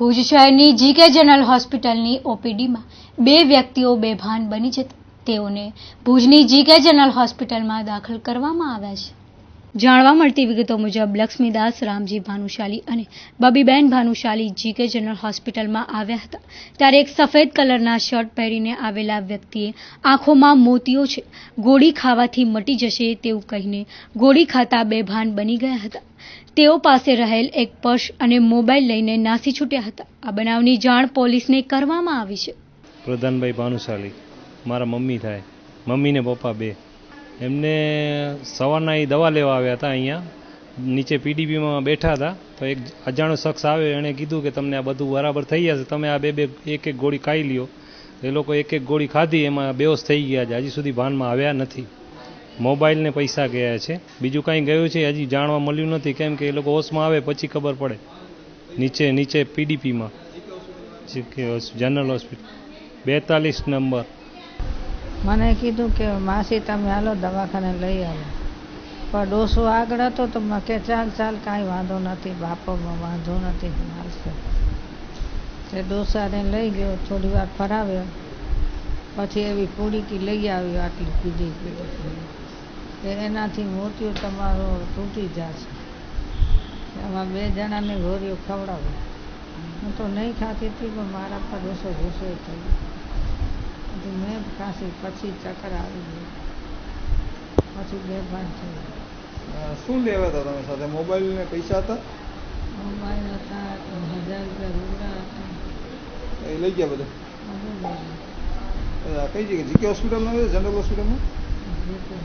ભુજ શહેરની GK general હોસ્પિટલની ઓપીડીમાં બે વ્યક્તિઓ બેભાન બની જતા તેઓને ભુજની જીકે જનરલ હોસ્પિટલમાં દાખલ કરવામાં આવ્યા છે. જાણવા મળતી વિગતો મુજબ લક્ષ્મીદાસ રામજી ભાનુશાલી અને બબીબેન ભાનુશાલી જીકે જનરલ હોસ્પિટલમાં આવ્યા હતા ત્યારે એક સફેદ કલરના શર્ટ પહેરીને આવેલા વ્યક્તિએ આંખોમાં મોતિયો છે, ગોળી ખાવાથી મટી જશે તેવું કહીને ગોળી ખાતા બેભાન બની ગયા હતા. તેઓ પાસે રહેલ એક પર્સ અને મોબાઈલ લઈને નાસી છૂટ્યા હતા. આ બનાવની જાણ પોલીસને કરવામાં આવી છે. પ્રધાનભાઈ ભાનુશાલી મારા મમ્મી થાય, મમ્મી ને પપ્પા બે. એમને સવારના એ દવા લેવા આવ્યા હતા. અહીંયા નીચે પીડીપીમાં બેઠા હતા તો એક અજાણ્યો શખ્સ આવ્યો. એણે કીધું કે તમને આ બધું બરાબર થઈ જશે, તમે આ બે એક ગોળી ખાઈ લ્યો. એ લોકો એક ગોળી ખાધી, એમાં બેહોશ થઈ ગયા છે. હજી સુધી ભાનમાં આવ્યા નથી. મોબાઈલ ને પૈસા ગયા છે, બીજું કાંઈ ગયું છે હજી જાણવા મળ્યું નથી, કેમ કે એ લોકો હોશમાં આવે પછી ખબર પડે. નીચે પીડીપીમાં જનરલ હોસ્પિટલ 42 નંબર. મને કીધું કે માસી તમે હાલો દવાખાને લઈ આવો, પણ ડોસો આગળ હતો તો મેં કે ચાલ કાંઈ વાંધો નથી, બાપામાં વાંધો નથી, મારશે. તે ડોસાને લઈ ગયો, થોડી વાર ફરાવ્યો, પછી એવી પૂડીકી લઈ આવ્યો, આટલી પીડી કે એનાથી મોતિયો તમારો તૂટી જશે. એમાં 2 જણાને ગોળીઓ ખવડાવી. હું તો નહીં ખાતી હતી પણ મારા પર ડોસો થઈ ગયો. મેં ખાંસી, પછી ચક્કર આવી ગયું, પછી બેભાન થઈ ગયું. શું લેવા હતા તમે સાથે? મોબાઈલ ને પૈસા હતા? મોબાઈલ હતા, 1000 રૂપિયા રૂપિયા હતા. એ લઈ ગયા બધા? બધું લઈ ગયા. કઈ જગ્યાએ? જીકે હોસ્પિટલમાં, જનરલ હોસ્પિટલમાં? જીકે.